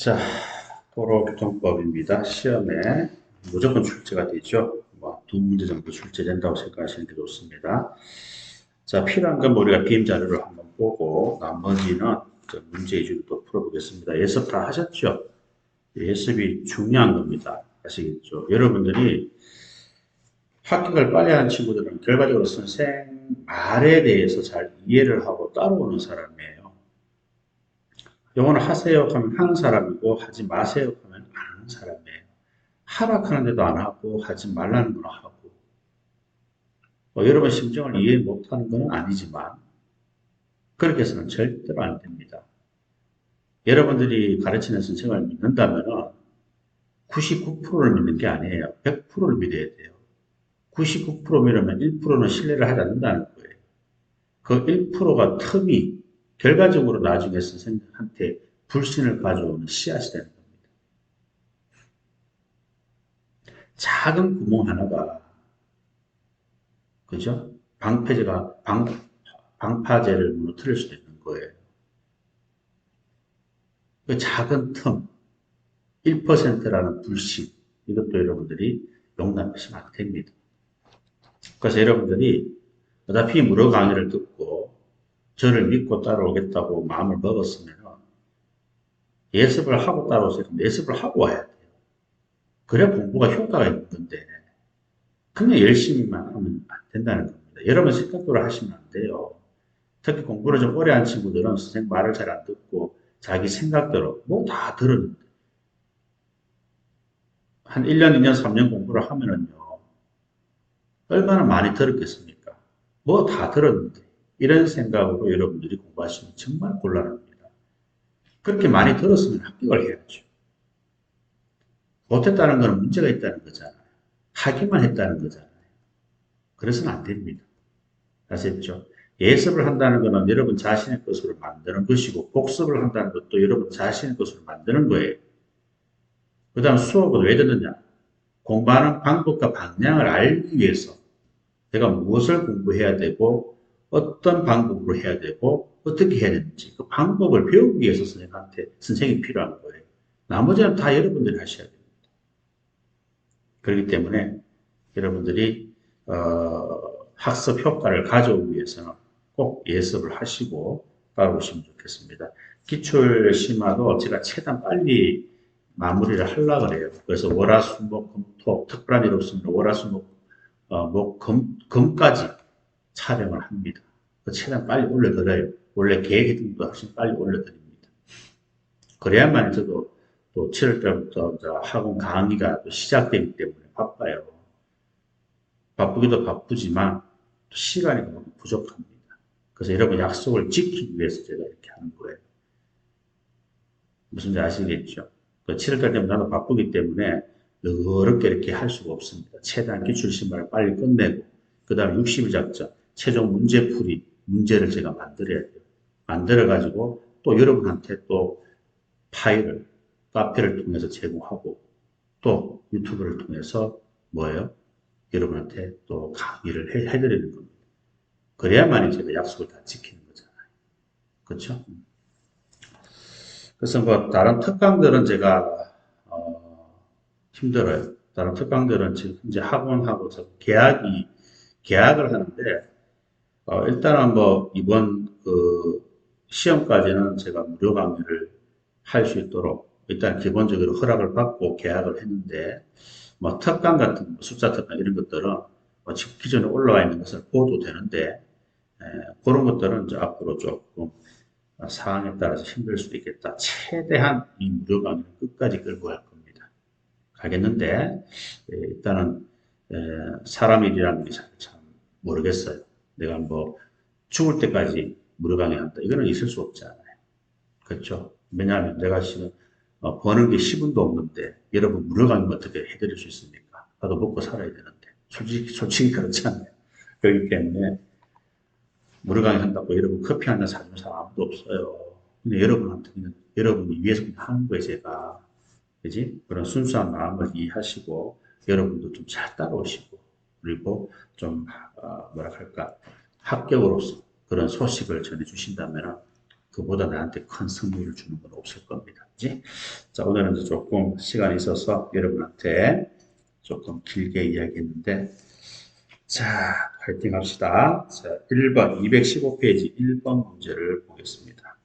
자, 도로교통법입니다. 시험에 무조건 출제가 되죠. 뭐, 두 문제 정도 출제된다고 생각하시는 게 좋습니다. 자, 필요한 건 우리가 비임 자료를 한번 보고, 나머지는 문제 위주로 또 풀어보겠습니다. 예습 다 하셨죠? 예습이 중요한 겁니다. 아시겠죠? 여러분들이 합격을 빨리 하는 친구들은 결과적으로 선생 말에 대해서 잘 이해를 하고 따라오는 사람이에요. 영어는 하세요 하면 하는 사람이고 하지 마세요 하면 안 하는 사람이에요. 하락하는데도 안 하고 하지 말라는 건 하고 여러분 심정을 이해 못하는 건 아니지만 그렇게 해서는 절대로 안 됩니다. 여러분들이 가르치는 선생을 믿는다면 99%를 믿는 게 아니에요. 100%를 믿어야 돼요. 99% 믿으면 1%는 신뢰를 하지 않는다는 거예요. 그 1%가 틈이 결과적으로 나중에 선생님한테 불신을 가져오는 씨앗이 되는 겁니다. 작은 구멍 하나가 그죠? 방파제를 무너뜨릴 수도 있는 거예요. 그 작은 틈, 1%라는 불신, 이것도 여러분들이 용납하시면 안 됩니다. 그래서 여러분들이 어차피 무료 강의를 듣고 저를 믿고 따라오겠다고 마음을 먹었으면 예습을 하고 따라오세요. 예습을 하고 와야 돼요. 그래야 공부가 효과가 있는 건데 그냥 열심히만 하면 안 된다는 겁니다. 여러분 생각대로 하시면 안 돼요. 특히 공부를 좀 오래 한 친구들은 선생님 말을 잘 안 듣고 자기 생각대로 뭐 다 들었는데 한 1년, 2년, 3년 공부를 하면은요 얼마나 많이 들었겠습니까? 뭐 다 들었는데 이런 생각으로 여러분들이 공부하시면 정말 곤란합니다. 그렇게 많이 들었으면 합격을 해야죠. 못했다는 건 문제가 있다는 거잖아요. 하기만 했다는 거잖아요. 그래서는 안 됩니다. 아셨죠? 예습을 한다는 것은 여러분 자신의 것으로 만드는 것이고 복습을 한다는 것도 여러분 자신의 것으로 만드는 거예요. 그 다음 수업은 왜 듣느냐? 공부하는 방법과 방향을 알기 위해서 내가 무엇을 공부해야 되고 어떤 방법으로 해야 되고 어떻게 해야 되는지 그 방법을 배우기 위해서 선생님이 필요한 거예요. 나머지는 다 여러분들이 하셔야 됩니다. 그렇기 때문에 여러분들이 학습 효과를 가져오기 위해서는 꼭 예습을 하시고 따라오시면 좋겠습니다. 기출 심화도 제가 최대한 빨리 마무리를 하려고 그래요. 그래서 월화수목금토 특별한 일 없으면 금까지 촬영을 합니다. 최대한 빨리 올려드려요. 원래 계획했던 것보다 훨씬 빨리 올려드립니다. 그래야만 저도 또 7월 달부터 학원 강의가 또 시작되기 때문에 바빠요. 바쁘기도 바쁘지만 시간이 너무 부족합니다. 그래서 여러분 약속을 지키기 위해서 제가 이렇게 하는 거예요. 무슨지 아시겠죠? 그 7월달 되면 나도 바쁘기 때문에 어렵게 이렇게 할 수가 없습니다. 최대한 기출신문을 빨리 끝내고 그 다음에 60일 작전, 최종 문제풀이, 문제를 제가 만들어야 돼요. 만들어가지고 또 여러분한테 또 파일을 카페를 통해서 제공하고 또 유튜브를 통해서 뭐예요? 여러분한테 또 강의를 해드리는 겁니다. 그래야만이 제가 약속을 다 지키는 거잖아요. 그렇죠? 그래서 뭐 다른 특강들은 제가 힘들어요. 다른 특강들은 지금 이제 학원하고 계약을 하는데 일단은 뭐 이번 그 시험까지는 제가 무료 강의를 할 수 있도록 일단 기본적으로 허락을 받고 계약을 했는데 뭐 특강 같은 숫자 특강 이런 것들은 뭐 기존에 올라와 있는 것을 보도 되는데 그런 것들은 이제 앞으로 조금 상황에 따라서 힘들 수도 있겠다. 최대한 이 무료 강의를 끝까지 끌고 갈 겁니다. 가겠는데 일단은 사람 일이라는 게 참 모르겠어요. 내가 뭐 죽을 때까지 무료 강의한다. 이거는 있을 수 없잖아요. 그렇죠? 왜냐하면 내가 지금 버는 게 10원도 없는데 여러분 무료 강의 어떻게 해드릴 수 있습니까? 나도 먹고 살아야 되는데 솔직히 그렇지 않나요? 그렇기 때문에 무료 강의 한다고 여러분 커피 한 잔 사주는 사람 아무도 없어요. 근데 여러분한테는 여러분이 위해서 하는 거예요, 제가. 그지? 그런 순수한 마음을 이해하시고 여러분도 좀 잘 따라오시고 그리고 좀 뭐라 할까 합격으로서 그런 소식을 전해주신다면 그보다 나한테 큰 선물을 주는 건 없을 겁니다. 그지? 자, 오늘은 이제 조금 시간이 있어서 여러분한테 조금 길게 이야기했는데, 자, 파이팅 합시다. 자, 1번, 215페이지 1번 문제를 보겠습니다.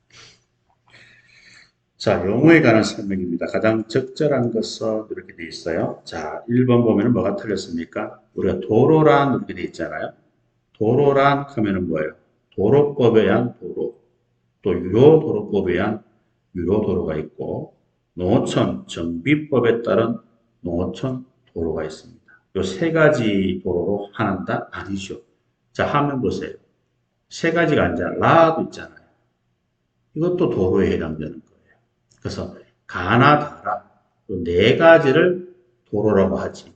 자, 용어에 관한 설명입니다. 가장 적절한 것은 이렇게 되어 있어요. 자, 1번 보면 뭐가 틀렸습니까? 우리가 도로란 이렇게 되어 있잖아요. 도로란 하면은 뭐예요? 도로법에 의한 도로, 또 유로도로법에 의한 유로도로가 있고, 농어촌 정비법에 따른 농어촌 도로가 있습니다. 이 세 가지 도로로 하는다? 아니죠. 자, 화면 보세요. 세 가지가 아니라 라도 있잖아요. 이것도 도로에 해당되는 거예요. 그래서 가나다라 네 가지를 도로라고 하지.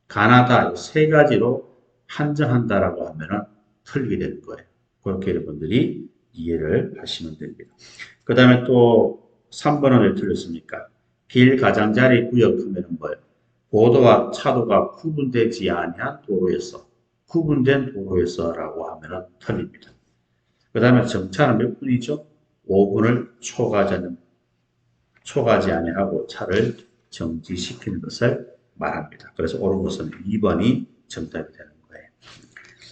가나다 세 가지로 한정한다라고 하면은 틀리게 되는 거예요. 그렇게 여러분들이 이해를 하시면 됩니다. 그 다음에 또 3번은 왜 틀렸습니까? 빌가장자리 구역하면은 뭐예요? 보도와 차도가 구분되지 아니한 도로에서 구분된 도로에서라고 하면은 틀립니다. 그 다음에 정차는 몇 분이죠? 5분을 초과하지 아니하고 차를 정지시키는 것을 말합니다. 그래서 옳은 것은 2번이 정답이 되는 거예요.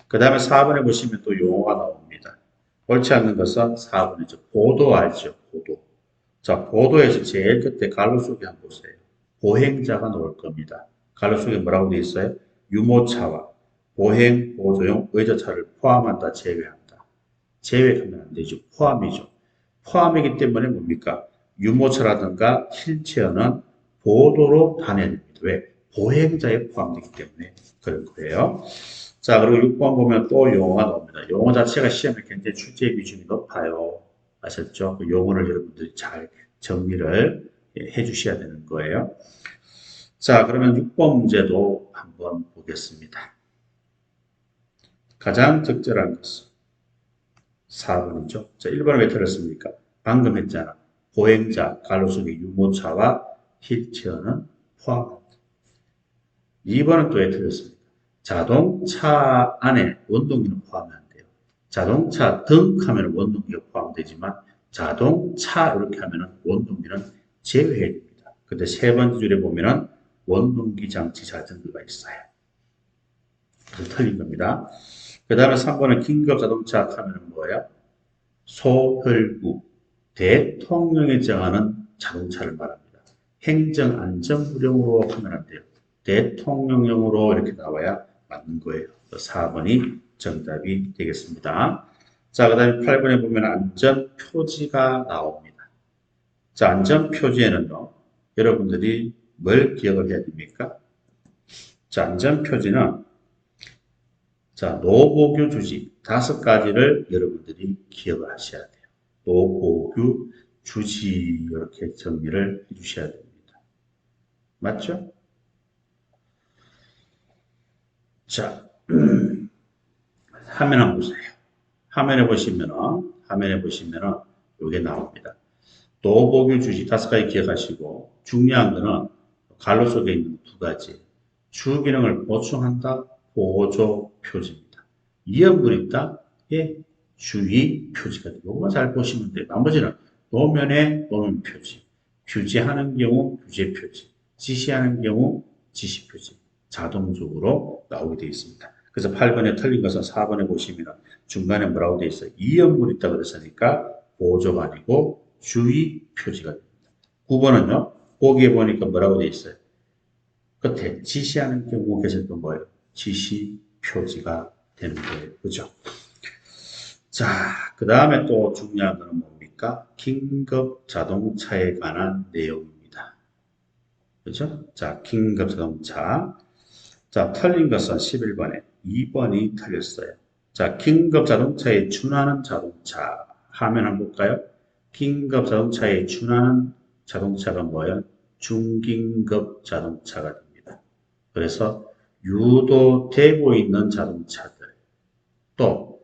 그 다음에 4번에 보시면 또 용어가 나옵니다. 옳지 않는 것은 4번이죠. 보도 알죠? 보도. 자, 보도에서 제일 끝에 갈로 속에 한번 보세요. 보행자가 나올 겁니다. 갈로 속에 뭐라고 되어 있어요? 유모차와 보행, 보조용, 의자차를 포함한다, 제외한다. 제외하면 안 되죠. 포함이죠. 포함이기 때문에 뭡니까? 유모차라든가 휠체어는 보도로 다녀야 됩니다. 왜? 보행자에 포함되기 때문에 그런 거예요. 자, 그리고 6번 보면 또 용어가 나옵니다. 용어 자체가 시험에 굉장히 출제 비중이 높아요. 아셨죠? 그 용어를 여러분들이 잘 정리를 해 주셔야 되는 거예요. 자, 그러면 6번 문제도 한번 보겠습니다. 가장 적절한 것은 4번이죠. 자, 1번은 왜 틀렸습니까? 방금 했잖아. 보행자, 갈로 속의 유모차와 휠체어는 포함한다. 2번은 또 왜 틀렸습니까? 자동차 안에 원동기는 포함이 안 돼요. 자동차 등 하면 원동기가 포함되지만 자동차 이렇게 하면 원동기는 제외해야 됩니다. 근데 세 번째 줄에 보면은 원동기 장치 자전거가 있어요. 그래서 틀린 겁니다. 그 다음에 3번은 긴급 자동차 하면 뭐예요? 소혈구, 대통령이 정하는 자동차를 말합니다. 행정안전부령으로 하면 안 돼요. 대통령령으로 이렇게 나와야 맞는 거예요. 4번이 정답이 되겠습니다. 자, 그 다음에 8번에 보면 안전표지가 나옵니다. 자, 안전표지에는요, 여러분들이 뭘 기억을 해야 됩니까? 자, 안전표지는 자, 노보규 주지 5가지를 여러분들이 기억을 하셔야 돼요. 노보규 주지 이렇게 정리를 해 주셔야 됩니다. 맞죠? 자, 화면 한번 보세요. 화면에 보시면은 이게 나옵니다. 노보규 주지 5가지 기억하시고 중요한 거는 갈로 속에 있는 2가지. 주기능을 보충한다. 보조 표지입니다. 이연분 있다. 예, 주의 표지가 돼요. 이거만 잘 보시면 돼요. 나머지는 노면에 노면 표지, 규제하는 경우 규제 표지, 지시하는 경우 지시 표지. 자동적으로 나오게 되어 있습니다. 그래서 8번에 틀린 것은 4번에 보시면 중간에 뭐라고 되어 있어요? 이연분 있다 그랬으니까 보조가 아니고 주의 표지가 됩니다. 9번은요. 거기에 보니까 뭐라고 되어 있어요? 끝에 지시하는 경우 계셨던 뭐예요? 지시 표지가 되는 거예요. 그죠? 자, 그 다음에 또 중요한 거는 뭡니까? 긴급 자동차에 관한 내용입니다. 그죠? 자, 긴급 자동차. 자, 틀린 것은 11번에 2번이 틀렸어요. 자, 긴급 자동차에 준하는 자동차. 화면 한번 볼까요? 긴급 자동차에 준하는 자동차가 뭐예요? 중긴급 자동차가 됩니다. 그래서 유도되고 있는 자동차들, 또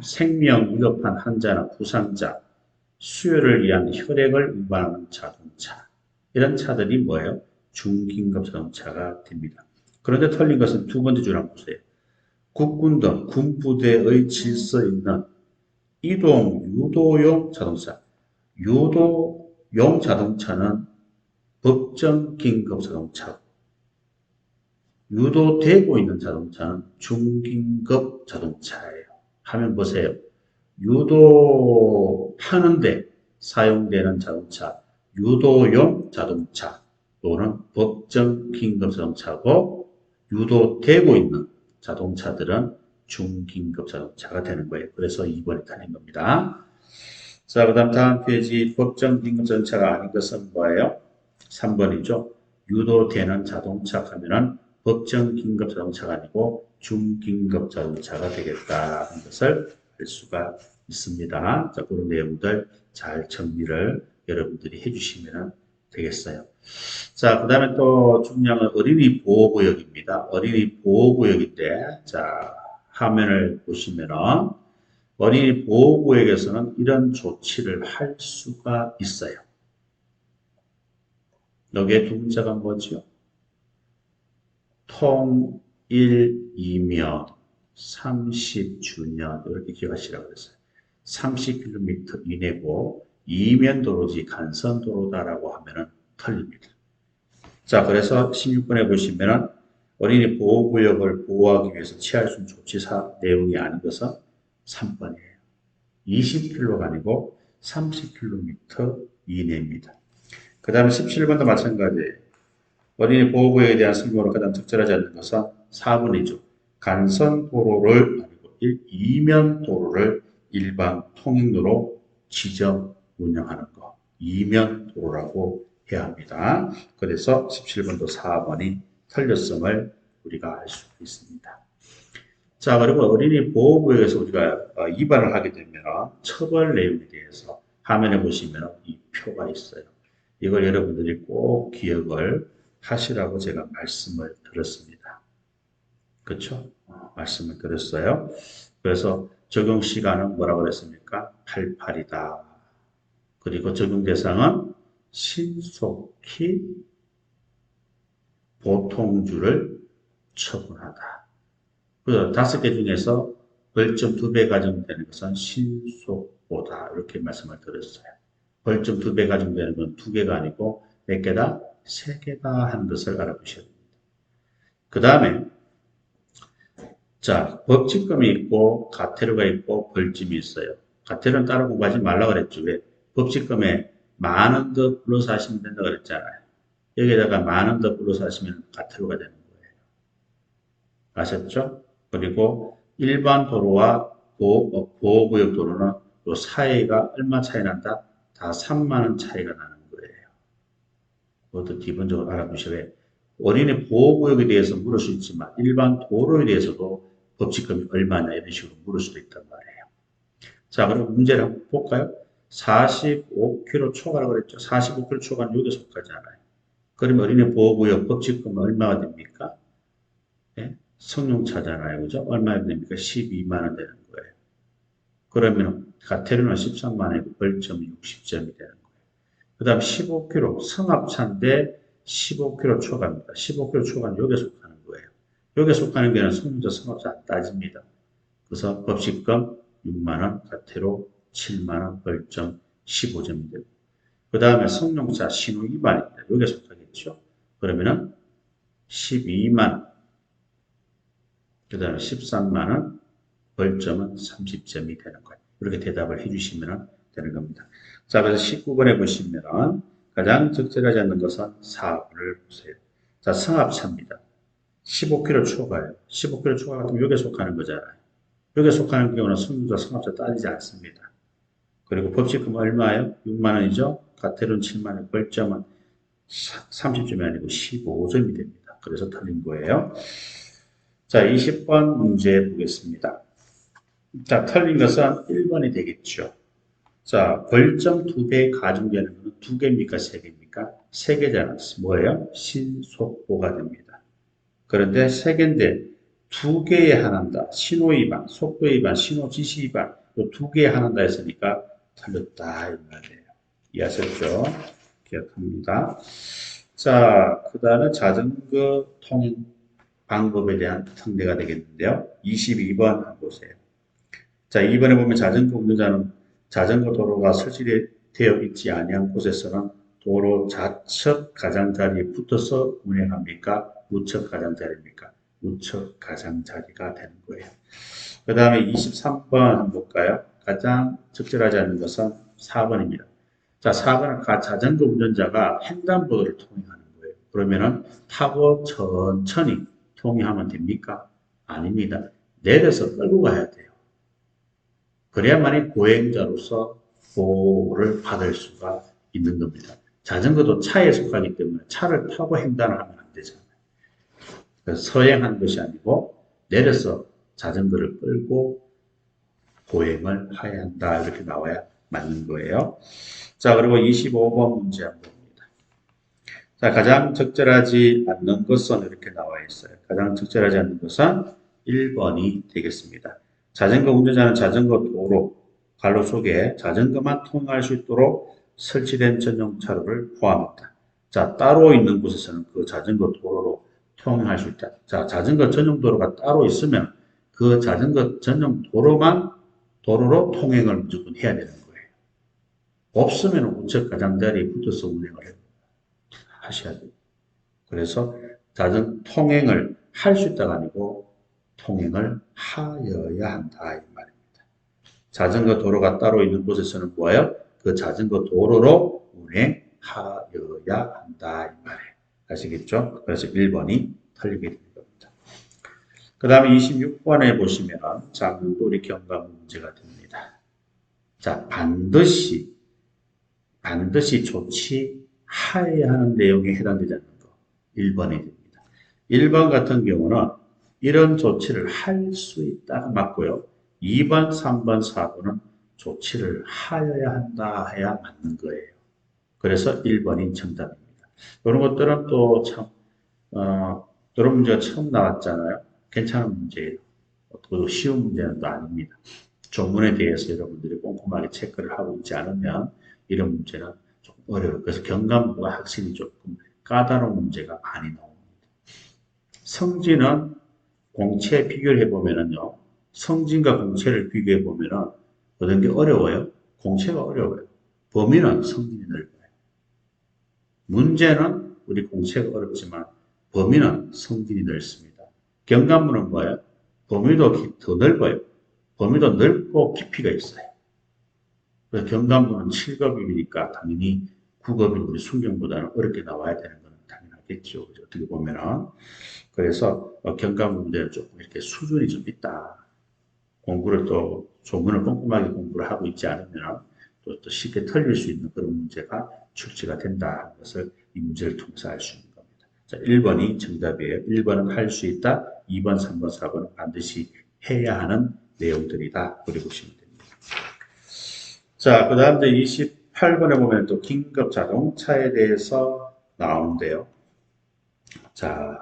생명 위급한 환자나 부상자, 수요를 위한 혈액을 운반하는 자동차, 이런 차들이 뭐예요? 중긴급 자동차가 됩니다. 그런데 틀린 것은 2번째 줄 한번 보세요. 국군 등 군부대의 질서 있는 이동 유도용 자동차. 유도 용 자동차는 법정 긴급 자동차, 유도되고 있는 자동차는 중긴급 자동차예요. 하면 보세요. 유도하는데 사용되는 자동차, 유도용 자동차 또는 법정 긴급 자동차고 유도되고 있는 자동차들은 중긴급 자동차가 되는 거예요. 그래서 2번이 틀린 겁니다. 자, 그 다음 페이지 법정 긴급 자동차가 아닌 것은 뭐예요? 3번이죠. 유도되는 자동차 하면은 법정 긴급 자동차가 아니고 중긴급 자동차가 되겠다 하는 것을 알 수가 있습니다. 자, 그런 내용들 잘 정리를 여러분들이 해주시면 되겠어요. 자, 그 다음에 또 중요한 건 어린이 보호구역입니다. 어린이 보호구역인데, 자, 화면을 보시면은 어린이 보호구역에서는 이런 조치를 할 수가 있어요. 여기에 두 글자가 뭐죠? 통일이면 30주년 이렇게 기억하시라고 그랬어요. 30km 이내고 이면도로지 간선도로다라고 하면은 틀립니다. 자, 그래서 16번에 보시면은 어린이 보호구역을 보호하기 위해서 취할 수 있는 조치사 내용이 아닌 것은 3번이에요. 20km가 아니고 30km 이내입니다. 그 다음에 17번도 마찬가지예요. 어린이 보호구역에 대한 설명으로 가장 적절하지 않는 것은 4번이죠. 간선도로를 아니고 이면도로를 일반 통행로로 지정 운영하는 것. 이면도로라고 해야 합니다. 그래서 17번도 4번이 틀렸음을 우리가 알 수 있습니다. 자, 그리고 어린이 보호구역에서 우리가 위반을 하게 되면 처벌 내용에 대해서 화면에 보시면 이 표가 있어요. 이걸 여러분들이 꼭 기억을 하시라고 제가 말씀을 드렸습니다. 그렇죠? 말씀을 드렸어요. 그래서 적용 시간은 뭐라고 그랬습니까? 88이다. 그리고 적용 대상은 신속히 보통주를 처분하다. 그 5개 중에서 벌점 2배 가정되는 것은 신속보다 이렇게 말씀을 드렸어요. 벌점 2배 가정되는 건 2개가 아니고 몇 개다? 3개다 하는 것을 알아두셔야 됩니다. 그 다음에 자, 법칙금이 있고 과태료가 있고 벌점이 있어요. 과태료는 따로 공부하지 말라고 그랬죠. 왜? 법칙금에 만 원 더 플러스 하시면 된다고 그랬잖아요. 여기에다가 만 원 더 플러스 하시면 과태료가 되는 거예요. 아셨죠? 그리고 일반 도로와 보호구역 도로는 요 사이가 얼마 차이 난다? 다 3만 원 차이가 나는 거예요. 그것도 기본적으로 알아두셔야 해요. 어린이 보호구역에 대해서 물을 수 있지만 일반 도로에 대해서도 법칙금이 얼마냐 이런 식으로 물을 수도 있단 말이에요. 자, 그럼 문제를 한번 볼까요? 45km 초과라고 그랬죠. 45km 초과는 여기에 속하잖아요. 그러면 어린이 보호구역 법칙금은 얼마가 됩니까? 네? 성룡차잖아요. 그죠? 얼마나 됩니까? 12만 원 되는 거예요. 그러면 과태료는 13만 원이고 벌점이 60점이 되는 거예요. 그 다음 15km 성합차인데 15km 초과입니다. 15km 초과는 여기에 속하는 거예요. 여기에 속하는 게는 성룡차 성합차 안 따집니다. 그래서 법칙금 6만 원, 과태료 7만 원, 벌점 15점이 되고 그 다음에 성룡차 신호 위반입니다. 여기에 속하겠죠. 그러면은 12만 그 다음에 13만원, 벌점은 30점이 되는 거예요. 이렇게 대답을 해주시면 되는 겁니다. 자, 그래서 19번에 보시면 가장 적절하지 않는 것은 4번을 보세요. 자, 성합차입니다. 15km 초과예요. 15km 초과 같으면 여기에 속하는 거잖아요. 여기에 속하는 경우는 성유자 성합차 따지지 않습니다. 그리고 법칙금 얼마예요? 6만원이죠. 과태료는 7만원, 벌점은 30점이 아니고 15점이 됩니다. 그래서 틀린 거예요. 자, 20번 문제 보겠습니다. 자, 틀린 것은 1번이 되겠죠. 자, 벌점 2배 가중되는 것은 2개입니까? 3개입니까? 3개잖아요. 뭐예요? 신속보가 됩니다. 그런데 3개인데 2개에 한한다. 신호위반, 속도위반, 신호지시위반 이 2개에 한한다 했으니까 틀렸다 이 말이에요. 이해하셨죠? 기억합니다. 자, 그 다음에 자전거 통행 방법에 대한 특례가 되겠는데요. 22번 보세요. 자, 2번에 보면 자전거 운전자는 자전거 도로가 설치되어 되어 있지 아니한 곳에서는 도로 좌측 가장자리에 붙어서 운행합니까? 우측 가장자리입니까? 우측 가장자리가 되는 거예요. 그 다음에 23번 한번 볼까요? 가장 적절하지 않는 것은 4번입니다. 자, 4번은 자전거 운전자가 횡단보도를 통행하는 거예요. 그러면은 타고 천천히 통행하면 됩니까? 아닙니다. 내려서 끌고 가야 돼요. 그래야만이 보행자로서 보호를 받을 수가 있는 겁니다. 자전거도 차에 속하기 때문에 차를 타고 횡단을 하면 안 되잖아요. 그래서 서행하는 것이 아니고 내려서 자전거를 끌고 보행을 해야 한다. 이렇게 나와야 맞는 거예요. 자, 그리고 25번 문제 한번 봅니다. 자, 가장 적절하지 않는 것은 이렇게 나와 있어요. 가장 적절하지 않는 것은 1번이 되겠습니다. 자전거 운전자는 자전거 도로, 갈로 속에 자전거만 통행할 수 있도록 설치된 전용 차로를 포함한다. 자, 따로 있는 곳에서는 그 자전거 도로로 통행할 수 있다. 자, 자전거 전용 도로가 따로 있으면 그 자전거 전용 도로로 통행을 무조건 해야 되는 거예요. 없으면 우측 가장자리에 붙어서 운행을 하셔야 돼요. 그래서 통행을 할 수 있다가 아니고 통행을 하여야 한다 이 말입니다. 자전거 도로가 따로 있는 곳에서는 뭐예요? 그 자전거 도로로 운행하여야 한다 이 말이에요. 아시겠죠? 그래서 1번이 틀리게 됩니다. 그 다음에 26번에 보시면 장돌이 경감 문제가 됩니다. 자, 반드시 조치하여야 하는 내용에 해당되지 않는 거 1번이 됩니다. 1번 같은 경우는 이런 조치를 할 수 있다가 맞고요. 2번, 3번, 4번은 조치를 하여야 한다 해야 맞는 거예요. 그래서 1번이 정답입니다. 이런 것들은 또 참 이런 문제가 처음 나왔잖아요. 괜찮은 문제예요. 또 쉬운 문제는 또 아닙니다. 조문에 대해서 여러분들이 꼼꼼하게 체크를 하고 있지 않으면 이런 문제는 조금 어려워요. 그래서 경감과 학생이 조금 까다로운 문제가 많이 나옵니다. 성진은 공채 비교를 해보면요. 성진과 공채를 비교해 보면은 어떤 게 어려워요? 공채가 어려워요. 범위는 성진이 넓어요. 문제는 우리 공채가 어렵지만 범위는 성진이 넓습니다. 경감문은 뭐예요? 범위도 더 넓어요. 범위도 넓고 깊이가 있어요. 그래서 경감문은 7급이니까 당연히 9급인 우리 순경보다는 어렵게 나와야 되는 건 당연하겠죠. 어떻게 보면은. 그래서 경감 문제는 조금 이렇게 수준이 좀 있다. 공부를 또 조문을 꼼꼼하게 공부를 하고 있지 않으면 또 쉽게 틀릴 수 있는 그런 문제가 출제가 된다는 것을 이 문제를 통해서 알 수 있는 겁니다. 자, 1번이 정답이에요. 1번은 할 수 있다. 2번, 3번, 4번은 반드시 해야 하는 내용들이다. 그렇게 보시면 됩니다. 자, 그 다음 28번에 보면 또 긴급 자동차에 대해서 나오는데요. 자,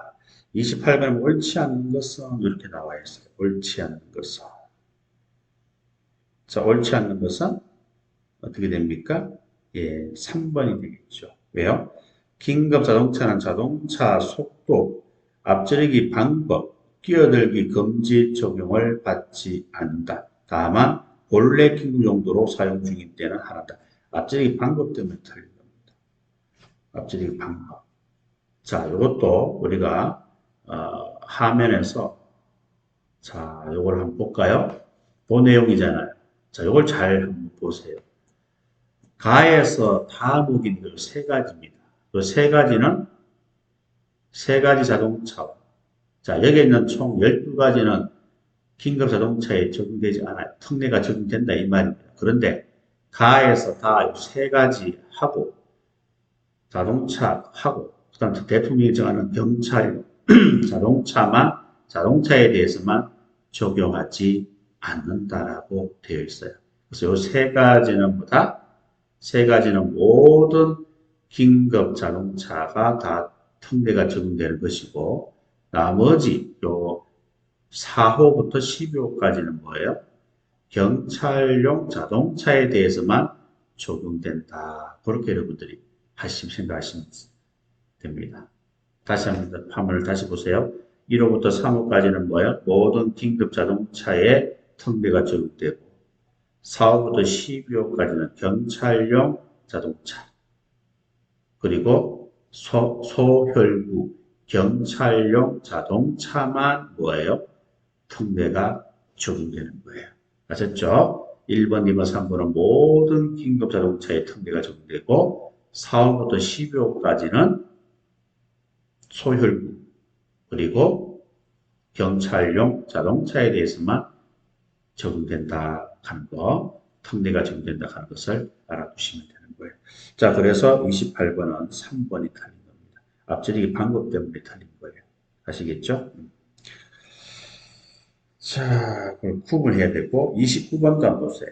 28번에 옳지 않은 것은 이렇게 나와 있어요. 옳지 않는 것은. 자, 옳지 않는 것은 어떻게 됩니까? 예, 3번이 되겠죠. 왜요? 긴급 자동차는 자동차 속도, 앞지르기 방법, 끼어들기 금지 적용을 받지 않는다. 다만 본래 긴급 용도로 사용 중인 때는 하나다. 앞지르기 방법 때문에 틀린 겁니다. 앞지르기 방법. 자, 이것도 우리가 화면에서 자, 요걸 한번 볼까요? 그 내용이잖아요. 자, 요걸 잘 한번 보세요. 가에서 다 녹인 그 세 가지입니다. 그 세 가지는 세 가지 자동차. 자, 여기 있는 총 12가지는 긴급 자동차에 적용되지 않아요. 특례가 적용된다 이 말입니다. 그런데 가에서 다 세 가지 하고 자동차 하고 그다음 대통령이 정하는 경찰 자동차에 대해서만 적용하지 않는다라고 되어 있어요. 그래서 이 세 가지는 뭐다? 세 가지는 모든 긴급 자동차가 다 특례가 적용되는 것이고 나머지 요 4호부터 12호까지는 뭐예요? 경찰용 자동차에 대해서만 적용된다. 그렇게 여러분들이 생각하시면 됩니다. 다시 한번 화면을 다시 보세요. 1호부터 3호까지는 뭐예요? 모든 긴급 자동차에 특례가 적용되고 4호부터 12호까지는 경찰용 자동차, 그리고 소혈구 경찰용 자동차만 뭐예요? 특례가 적용되는 거예요. 아셨죠? 1번, 2번, 3번은 모든 긴급 자동차에 특례가 적용되고 4호부터 12호까지는 소혈구 그리고 경찰용 자동차에 대해서만 적용된다 하는 거, 특례가 적용된다 하는 것을 알아두시면 되는 거예요. 자, 그래서 28번은 3번이 틀린 겁니다. 앞처리 방법 때문에 틀린 거예요. 아시겠죠? 자, 그걸 구분해야 되고 29번도 한번 보세요.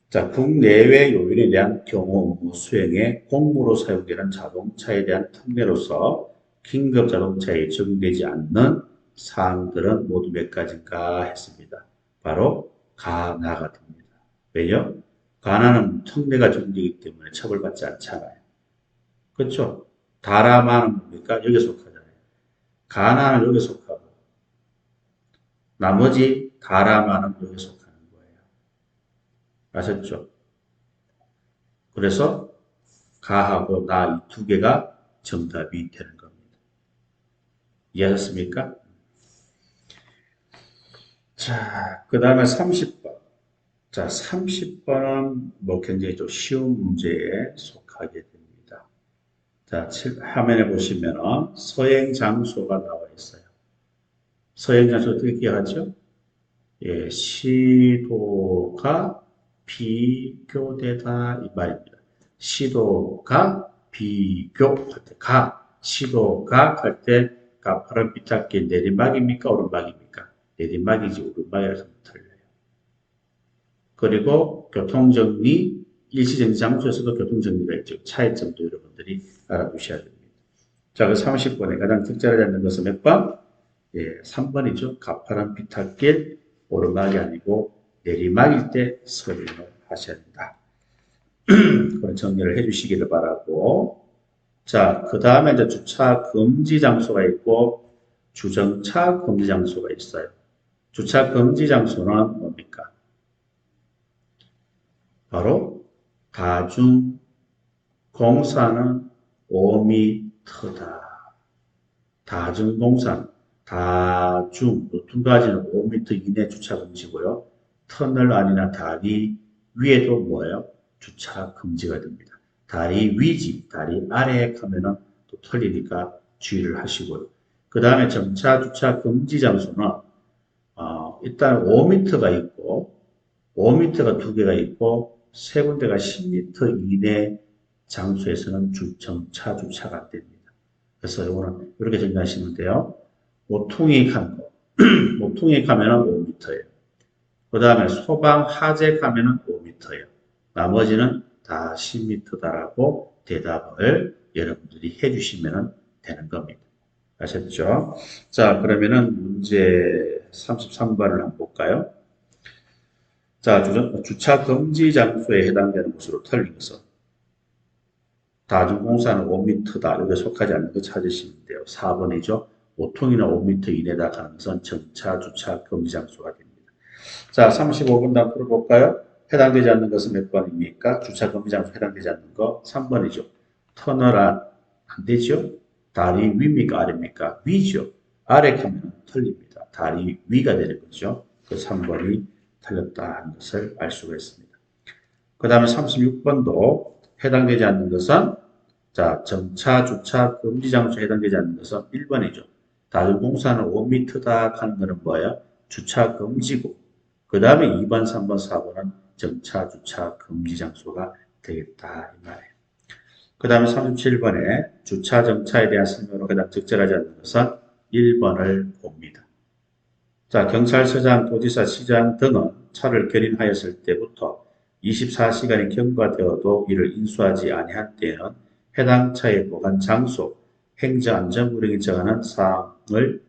자, 국내외 요인에 대한 경호 업무 수행에 공무로 사용되는 자동차에 대한 특례로서 긴급 자동차에 적용되지 않는 사항들은 모두 몇 가지인가 했습니다. 바로 가나가 됩니다. 왜요? 가나는 특례가 적용되기 때문에 처벌받지 않잖아요. 그렇죠? 다라마는 뭡니까? 여기에 속하잖아요. 가나는 여기에 속하고 나머지 다라마는 여기에 속하는 거예요. 아셨죠? 그래서 가하고 나 이 두 개가 정답이 되는 겁니다. 이해하셨습니까? 자, 그 다음에 30번. 자, 30번은 뭐 굉장히 좀 쉬운 문제에 속하게 됩니다. 자, 화면에 보시면은 서행 장소가 나와 있어요. 서행 장소 어떻게 기억하죠? 예, 시도가 비교되다 이 말입니다. 시도가 비교할 때 시도가 할 때 가파른 비탈길 내리막입니까? 오르막입니까? 내리막이지 오르막이라서 하면 틀려요. 그리고 교통정리, 일시정지 장소에서도 교통정리가 있죠. 차이점도 여러분들이 알아두셔야 됩니다. 자, 그 30번에 가장 특자를 잡는 것은 몇 번? 예, 3번이죠. 가파른 비탈길 오르막이 아니고 내리막일 때 서행을 하셔야 된다. 그런 정리를 해주시기를 바라고. 자, 그 다음에 이제 주차 금지 장소가 있고 주정차 금지 장소가 있어요. 주차 금지 장소는 뭡니까? 바로 다중공사는 5m다. 다중공사는 두 가지는 5m 이내 주차 금지고요. 터널 안이나 다리 위에도 뭐예요? 주차 금지가 됩니다. 다리 위지, 다리 아래에 가면은 또 틀리니까 주의를 하시고요. 그 다음에 정차 주차 금지 장소는 일단 5m가 있고 5m가 두 개가 있고 세 군데가 10m 이내 장소에서는 정차 주차가 안 됩니다. 그래서 이거는 이렇게 정리하시면 돼요. 모퉁이 칸 거. 모퉁이 가면은 5m예요. 그 다음에 소방 하재 가면은 5m예요. 나머지는 다 10m다라고 대답을 여러분들이 해주시면 되는 겁니다. 아셨죠? 자, 그러면은 문제 33번을 한번 볼까요? 자, 주차 금지 장소에 해당되는 것으로 틀린 것은 다중공사는 5m다. 여기에 속하지 않는 거 찾으시면 돼요. 4번이죠. 모퉁이나 5m 이내다 가는 것은 정차, 주차 금지 장소가 됩니다. 자, 35번 다음 풀어볼까요? 해당되지 않는 것은 몇 번입니까? 주차 금지 장소 해당되지 않는 거 3번이죠. 터널 안 되죠? 다리 위입니까? 아래입니까? 위죠. 아래 가면 틀립니다. 다리 위가 되는 거죠. 그 3번이 틀렸다는 것을 알 수가 있습니다. 그 다음에 36번도 해당되지 않는 것은 자, 정차, 주차, 금지 장소에 해당되지 않는 것은 1번이죠. 다중공사는 5m다 하는 것은 뭐예요? 주차 금지고 그 다음에 2번, 3번, 4번은 정차, 주차, 금지 장소가 되겠다 이 말이에요. 그 다음에 37번에 주차, 정차에 대한 설명으로 해당 적절하지 않는 것은 1번을 봅니다. 자, 경찰서장, 도지사, 시장 등은 차를 견인하였을 때부터 24시간이 경과되어도 이를 인수하지 아니한 때에는 해당 차의 보관 장소, 행정안전구령에 정하는 사항을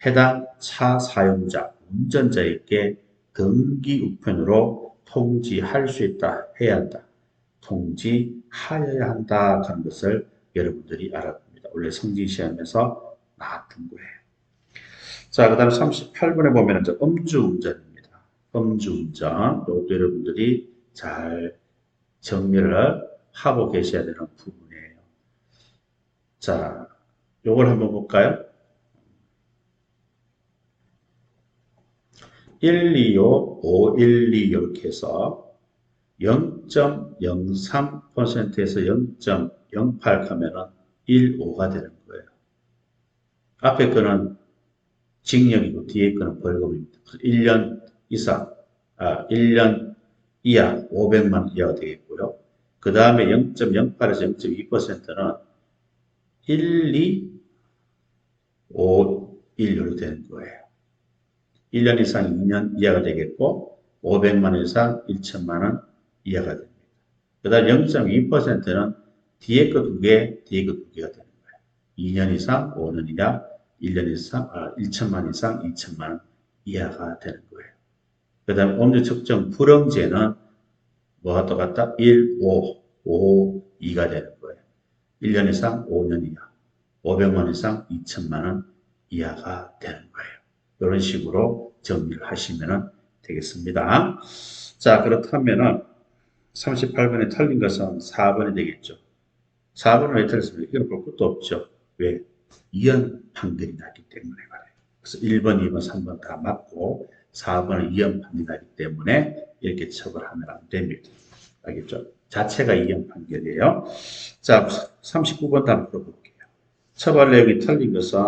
해당 차 사용자, 운전자에게 등기 우편으로 통지할 수 있다, 해야 한다. 통지하여야 한다 하는 것을 여러분들이 알아둡니다. 원래 성진시험에서 나왔던 거예요. 자, 그 다음 38번에 보면 음주운전입니다. 음주운전, 이것도 여러분들이 잘 정리를 하고 계셔야 되는 부분이에요. 자, 요걸 한번 볼까요? 125, 512 이렇게 해서 0.03%에서 0.08 가면은 15가 되는 거예요. 앞에 거는 징역이고 뒤에 거는 벌금입니다. 1년 이상, 1년 이하 500만 이하가 되겠고요. 그 다음에 0.08에서 0.2%는 1, 2, 5, 1 이렇게 되는 거예요. 1년 이상 2년 이하가 되겠고 500만 원 이상 1천만 원 이하가 됩니다. 그 다음 0.2%는 뒤에 거 두 개, 뒤에 거 두 개가 되는 거예요. 2년 이상 5년 이하, 1년 이상 1천만 이상 2천만 원 이하가 되는 거예요. 그 다음 음주 측정 불응죄는 뭐가 똑같다? 1, 5, 5, 2가 되는 거예요. 1년 이상 5년 이하, 500만 이상 2천만 원 이하가 되는 거예요. 이런 식으로 정리를 하시면 되겠습니다. 자, 그렇다면은 38번에 틀린 것은 4번이 되겠죠. 4번은 왜 틀렸습니까? 이건 볼 것도 없죠. 왜? 이연 판결이 나기 때문에 그래요. 그래서 1번, 2번, 3번 다 맞고 4번은 이연 판결이 나기 때문에 이렇게 처벌하면 안 됩니다. 알겠죠? 자체가 이연 판결이에요. 자, 39번 한번 풀어볼게요. 처벌 내용이 틀린 것은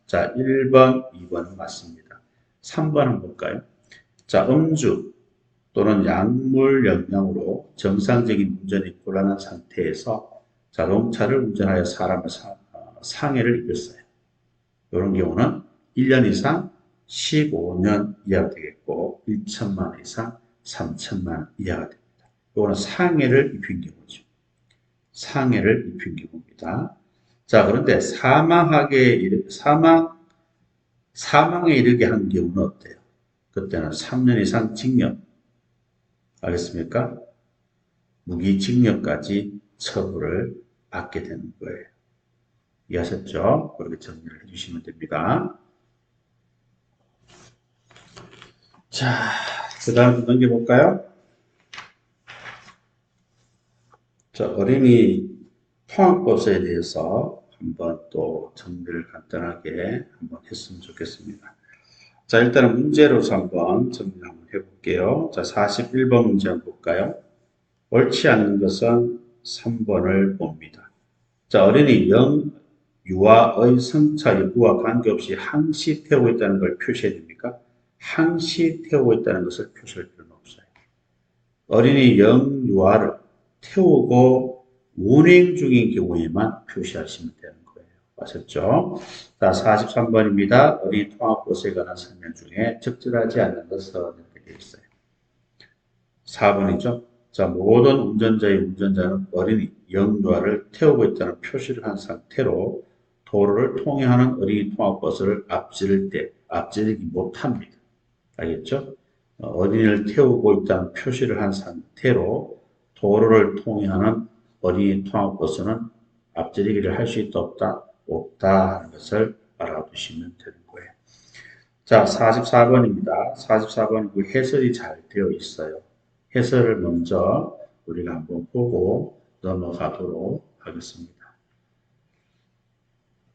자, 1번, 2번은 맞습니다. 3번 한번 볼까요? 자, 음주 또는 약물 영향으로 정상적인 운전이 곤란한 상태에서 자동차를 운전하여 사람을 상해를 입혔어요. 이런 경우는 1년 이상 15년 이하가 되겠고 1천만 원 이상 3천만 원 이하가 됩니다. 이거는 상해를 입힌 경우죠. 상해를 입힌 경우입니다. 자, 그런데 사망에 이르게 한 경우는 어때요? 그때는 3년 이상 징역, 알겠습니까? 무기징역까지 처벌을 받게 되는 거예요. 이해하셨죠? 그렇게 정리를 해주시면 됩니다. 자, 그 다음 넘겨볼까요? 자, 어린이 통학버스에 대해서 한번 또 정리를 간단하게 한번 했으면 좋겠습니다. 자, 일단은 문제로서 한번 정리를 한번 해볼게요. 자, 41번 문제 한번 볼까요? 옳지 않은 것은 3번을 봅니다. 자, 어린이 유아의 성차 여부와 관계없이 항시 태우고 있다는 걸 표시해야 됩니까? 항시 태우고 있다는 것을 표시할 필요는 없어요. 어린이 유아를 태우고 운행 중인 경우에만 표시하시면 되는 거예요. 아셨죠? 자, 43번입니다. 어린이 통학버스에 관한 설명 중에 적절하지 않는 것은 이렇게 되어 있어요. 4번이죠. 자, 모든 운전자는 어린이 영유아를 태우고 있다는 표시를 한 상태로 도로를 통행하는 어린이 통학버스를 앞지르기 못합니다. 알겠죠? 어린이를 태우고 있다는 표시를 한 상태로 도로를 통행하는 어린이 통학버스는 앞지르기를 할 수 있다 없다 하는 것을 알아두시면 되는 거예요. 자, 44번입니다. 44번은 그 해설이 잘 되어 있어요. 해설을 먼저 우리가 한번 보고 넘어가도록 하겠습니다.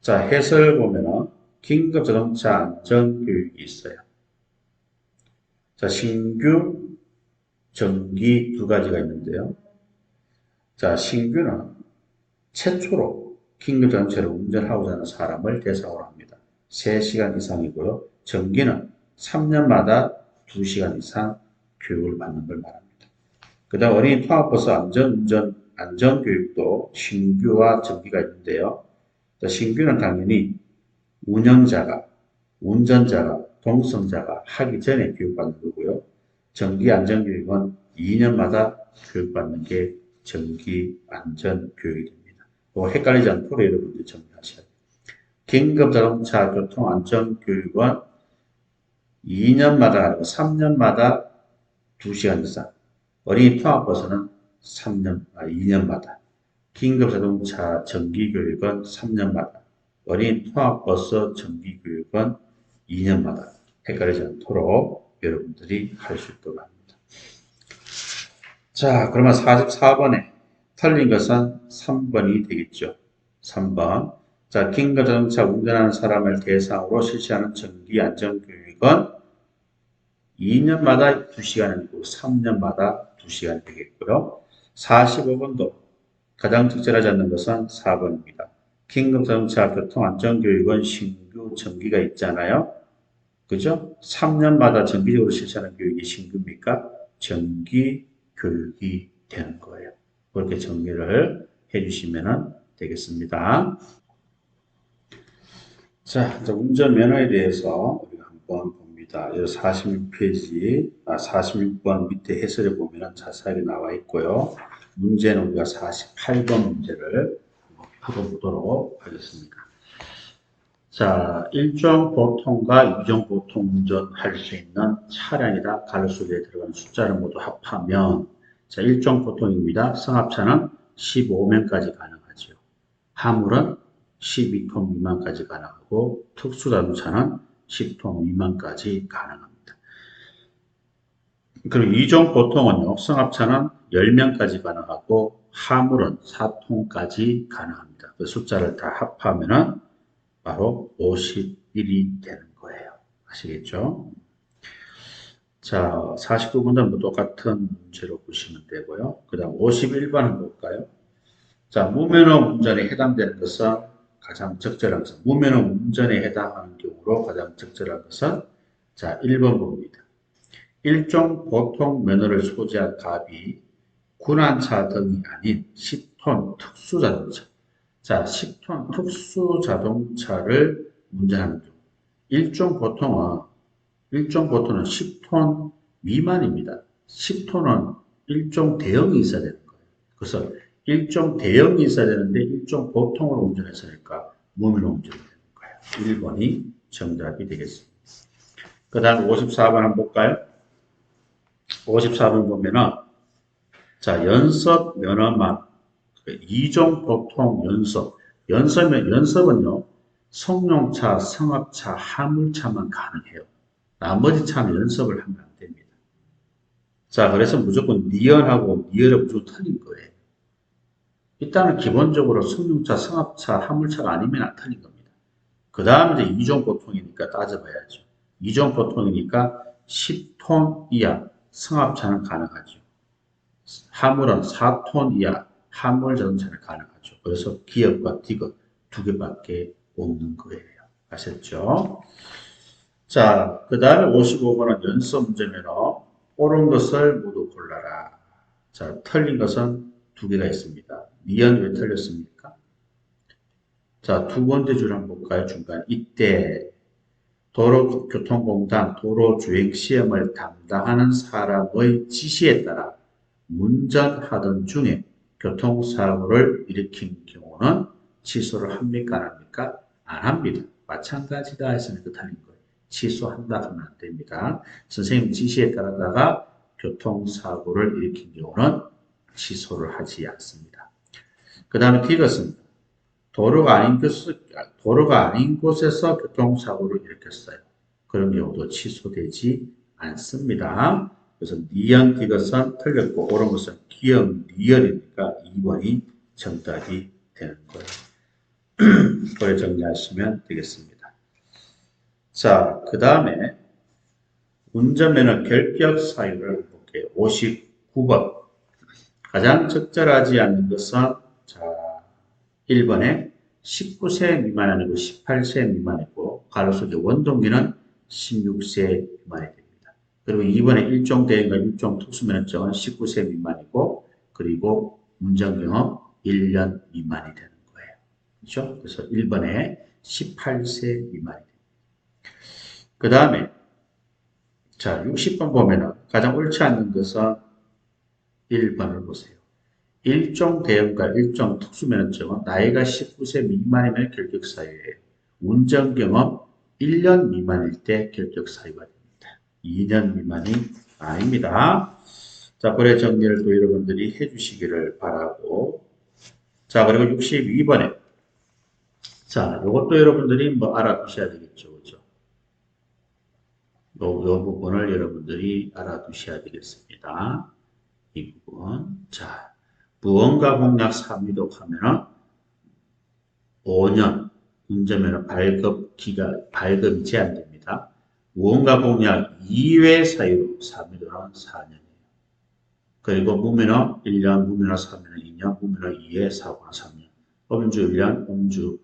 자, 해설 보면은 긴급자동차 안전교육이 있어요. 자, 신규, 정기 두 가지가 있는데요. 자, 신규는 최초로 긴급자동차를 운전하고자 하는 사람을 대상으로 합니다. 3시간 이상이고요. 정기는 3년마다 2시간 이상 교육을 받는 걸 말합니다. 그 다음 어린이 통학버스 안전교육도 신규와 정기가 있는데요. 신규는 당연히 운전자가, 동성자가 하기 전에 교육받는 거고요. 정기 안전교육은 2년마다 교육받는 게 정기 안전교육이 됩니다. 헷갈리지 않도록 여러분들이 정리하셔야 돼요. 긴급자동차 교통안전교육은 2년마다 아니고 3년마다 2시간 이상. 어린이 통학버스는 2년마다. 긴급자동차 정기교육은 3년마다. 어린이 통학버스 정기교육은 2년마다. 헷갈리지 않도록 여러분들이 할 수 있도록 합니다. 자, 그러면 44번에 틀린 것은 3번이 되겠죠. 3번. 자, 긴급자동차 운전하는 사람을 대상으로 실시하는 정기 안전교육은 2년마다 2시간이고 3년마다 2시간이 되겠고요. 45번도 가장 적절하지 않는 것은 4번입니다. 긴급자동차 교통안전교육은 신규 정기가 있잖아요. 그죠? 3년마다 정기적으로 실시하는 교육이 신규입니까? 정기 교육이 되는 거예요. 그렇게 정리를 해주시면 되겠습니다. 자, 이제 운전면허에 대해서 우리가 한번 봅니다. 46페이지, 46번 밑에 해설에 보면 자세하게 나와 있고요. 문제는 우리가 48번 문제를 풀어보도록 하겠습니다. 자, 일종 보통과 유정 보통 운전할 수 있는 차량이다. 가로 속에 들어가는 숫자를 모두 합하면, 자, 일종 보통입니다. 승합차는 15명까지 가능하죠. 화물은 12톤 미만까지 가능하고, 특수자동차는 10톤 미만까지 가능합니다. 그리고 이종 보통은요, 승합차는 10명까지 가능하고, 화물은 4톤까지 가능합니다. 그 숫자를 다 합하면은 바로 51이 되는 거예요. 아시겠죠? 자, 49번도 똑같은 문제로 보시면 되고요. 그 다음 51번 한번 볼까요? 자, 무면허 운전에 해당되는 것은 가장 적절한 것은, 무면허 운전에 해당하는 경우로 가장 적절한 것은, 자, 1번 봅니다. 일종 보통 면허를 소지한 갑이 군안차 등이 아닌 10톤 특수자동차, 자, 10톤 특수자동차를 운전하는 경우, 일종 보통은 10톤 미만입니다. 10톤은 일종 대형이 있어야 되는 거예요. 그래서 일종 대형이 있어야 되는데 일종 보통으로 운전했으니까 무면허 운전이 되는 거예요. 1번이 정답이 되겠습니다. 그 다음 54번 한번 볼까요? 54번 보면은, 자, 연습 면허만, 2종 보통 연습은요, 성용차, 승합차, 화물차만 가능해요. 나머지 차는 연습을 하면 안 됩니다. 자, 그래서 무조건 니언하고 니얼을 무조건 틀린 거예요. 일단은 기본적으로 승용차, 승합차, 화물차가 아니면 안 틀린 겁니다. 그 다음에 이제 2종 보통이니까 따져봐야죠. 2종 보통이니까 10톤 이하 승합차는 가능하죠. 화물은 4톤 이하 화물 자동차는 가능하죠. 그래서 기업과 디귿 두 개밖에 없는 거예요. 아셨죠? 자, 그 다음에 55번은 연습 문제면허. 옳은 것을 모두 골라라. 자, 틀린 것은 두 개가 있습니다. 니은 왜 틀렸습니까? 자, 두 번째 줄 한번 볼까요? 중간. 이때 도로교통공단 도로주행시험을 담당하는 사람의 지시에 따라 운전하던 중에 교통사고를 일으킨 경우는 취소를 합니까? 안 합니까? 안 합니다. 마찬가지다 했으니까 틀린 거예요. 취소한다 하면 안 됩니다. 선생님 지시에 따라다가 교통사고를 일으킨 경우는 취소를 하지 않습니다. 그 다음에 D것은 도로가 아닌 곳에서 교통사고를 일으켰어요. 그런 경우도 취소되지 않습니다. 그래서 니은 D것은 틀렸고 옳은 것은 기역 리얼이니까 2번이 정답이 되는 거예요. 그래 정리하시면 되겠습니다. 자, 그 다음에 운전면허 결격 사유를 볼게요. 59번. 가장 적절하지 않는 것은, 자, 1번에 19세 미만 아니고 18세 미만이고, 가로 속에 원동기는 16세 미만이 됩니다. 그리고 2번에 일종 대행과 일종 특수면허증은 19세 미만이고, 그리고 운전경험 1년 미만이 되는 거예요. 그렇죠? 그래서 1번에 18세 미만이 됩니다. 그 다음에 자, 60번 보면은 가장 옳지 않는 것은 1번을 보세요. 일종 대형과 일종 특수면허증은 나이가 19세 미만이면 결격 사유예요. 운전 경험 1년 미만일 때 결격 사유가 됩니다. 2년 미만이 아닙니다. 자, 그래 정리를 또 여러분들이 해주시기를 바라고. 자, 그리고 62번에 자, 이것도 여러분들이 뭐 알아두셔야 되겠죠, 그죠? 요 부분을 여러분들이 알아두셔야 되겠습니다. 이 부분. 자, 무언가 공약 3위독 하면은 5년, 문제면은 발급이 제한됩니다. 무언가 공약 2회 사유로 3위독은 4년이에요. 그리고 무면허 1년, 무면허 3회는 2년, 무면허 2회, 4호는 3년. 음주 1년, 음주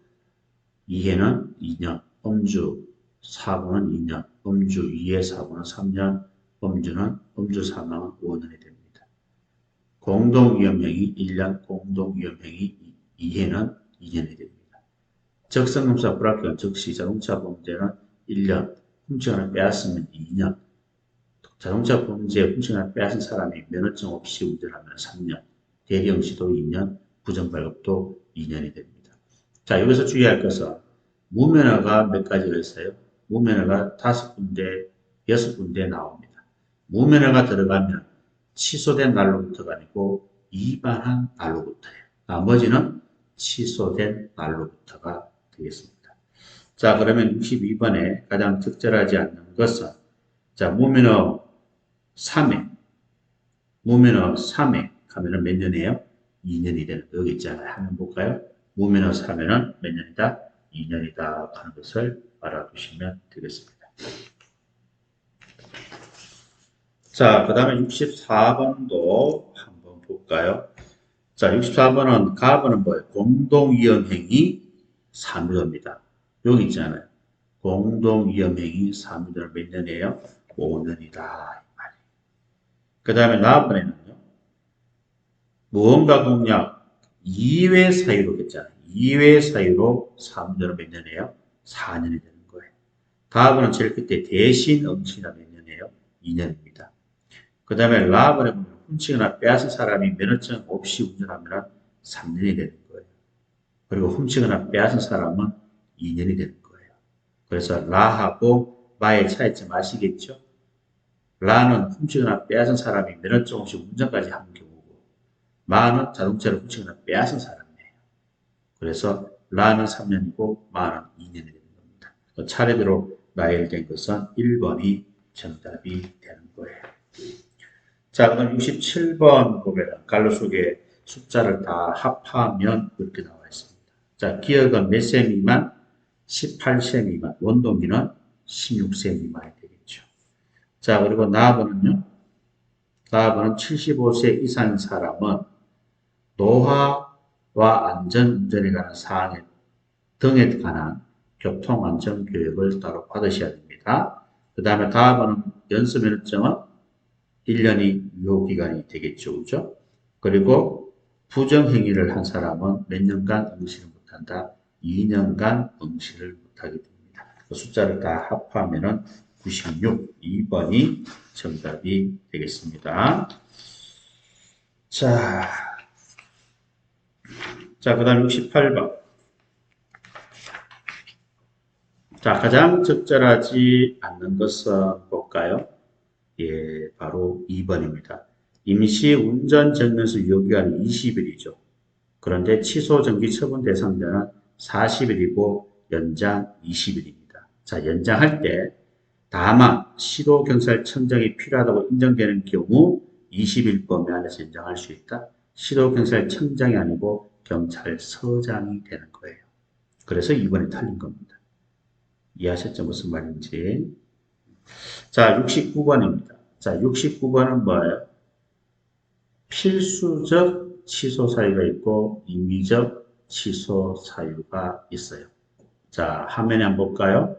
2회는 2년, 음주 4호는 2년, 음주 2회, 4호는 3년, 음주 사망은 5년이 됩니다. 공동위험행위 1년, 공동위험행위 2회는 2년이 됩니다. 적성검사 불합격 즉시 자동차 범죄는 1년, 훔치거나 빼앗으면 2년, 자동차 범죄에 훔치거나 빼앗은 사람이 면허증 없이 운전하면 3년, 대리형시도 2년, 부정발급도 2년이 됩니다. 자, 여기서 주의할 것은 무면허가 몇 가지가 있어요? 무면허가 5군데, 6군데 나옵니다. 무면허가 들어가면 취소된 날로부터가 아니고 위반한 날로부터예요. 나머지는 취소된 날로부터가 되겠습니다. 자, 그러면 62번에 가장 적절하지 않는 것은 자, 무면허 3회, 무면허 3회 하면은 몇 년이에요? 2년이 되는 거 여기 있잖아요. 한번 볼까요? 무면허 3회는 몇 년이다? 2년이다 하는 것을 알아두시면 되겠습니다. 자, 그 다음에 64번도 한번 볼까요? 자, 64번은 가번은 뭐예요? 공동위험행위 3유도입니다. 여기 있잖아요. 공동위험행위 3유도는 몇 년이에요? 5년이다. 그 다음에 나번에는요. 무언가 공약 2회 사유로 했잖아요. 2회 사유로 3년은 몇 년이에요? 4년이 되는 거예요. 다음은 제일 끝에 대신 응시가 몇 년이에요? 2년입니다. 그 다음에 라번에 보면 훔치거나 빼앗은 사람이 면허증 없이 운전하면 3년이 되는 거예요. 그리고 훔치거나 빼앗은 사람은 2년이 되는 거예요. 그래서 라하고 마의 차이점 아시겠죠? 라는 훔치거나 빼앗은 사람이 면허증 없이 운전까지 하는 경우고 마는 자동차를 훔치거나 빼앗은 사람이에요. 그래서 라는 3년이고 마는 2년이 되는 겁니다. 차례대로 나열된 것은 1번이 정답이 되는 거예요. 자, 그럼 67번 보면 갈로 속에 숫자를 다 합하면 이렇게 나와 있습니다. 자, 기억은 몇 세 미만? 18세 미만. 원동기는 16세 미만이 되겠죠. 자, 그리고 나번은요? 나번은 75세 이상인 사람은 노화와 안전운전에 관한 사항 등에 관한 교통안전교육을 따로 받으셔야 됩니다. 그 다음에 다음은 연수면허증은 1년이 유효기간이 되겠죠. 그죠? 그리고 부정행위를 한 사람은 몇 년간 응시를 못한다? 2년간 응시를 못하게 됩니다. 그 숫자를 다 합하면 96, 2번이 정답이 되겠습니다. 자, 그 다음 68번. 자, 가장 적절하지 않는 것은 볼까요? 예, 바로 2번입니다. 임시 운전 정면수 유효기간이 20일이죠. 그런데 취소 정지 처분 대상자는 40일이고 연장 20일입니다. 자, 연장할 때 다만 시도경찰청장이 필요하다고 인정되는 경우 20일 범위 안에서 연장할 수 있다. 시도경찰청장이 아니고 경찰서장이 되는 거예요. 그래서 2번이 틀린 겁니다. 이해하셨죠? 무슨 말인지. 자, 69번입니다. 자, 69번은 뭐예요? 필수적 취소 사유가 있고 임의적 취소 사유가 있어요. 자, 화면에 한번 볼까요?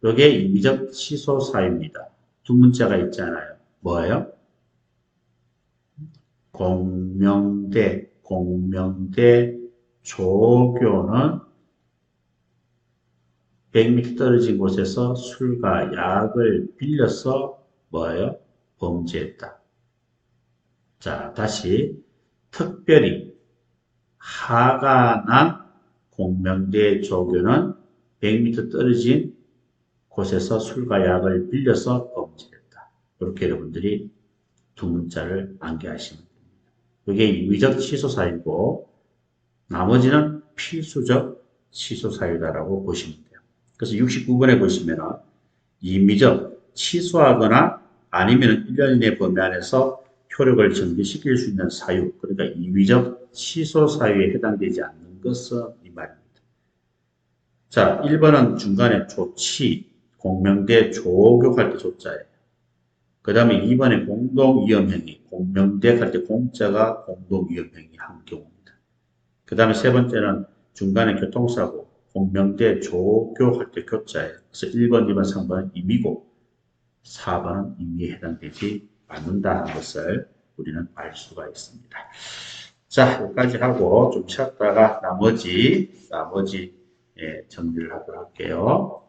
이게 임의적 취소 사유입니다. 두 문자가 있잖아요. 뭐예요? 공명대 조교는 100m 떨어진 곳에서 술과 약을 빌려서 뭐예요? 범죄했다. 자, 다시 특별히 화가 난 공명대 조교는 100m 떨어진 곳에서 술과 약을 빌려서 범죄했다. 이렇게 여러분들이 두 문자를 암기하시면 됩니다. 이게 임의적 취소사유고 나머지는 필수적 취소사유다라고 보시면 돼요. 그래서 69번에 보시면 임의적 취소하거나 아니면 1년 이내 범위 안에서 효력을 정지시킬 수 있는 사유, 그러니까 이의적 취소 사유에 해당되지 않는 것은 이 말입니다. 자, 1번은 중간에 조치, 공명대 조교할 때 조자예요. 그 다음에 2번에 공동위험행위, 공명대 할 때 공자가 공동위험행위 한 경우입니다. 그 다음에 세 번째는 중간에 교통사고, 공명대 조교할 때 교자예요. 그래서 1번, 2번, 3번은 임의고 4번은 임의에 해당되지 않는다는 것을 우리는 알 수가 있습니다. 자, 여기까지 하고 좀 쉬었다가 나머지 정리를 하도록 할게요.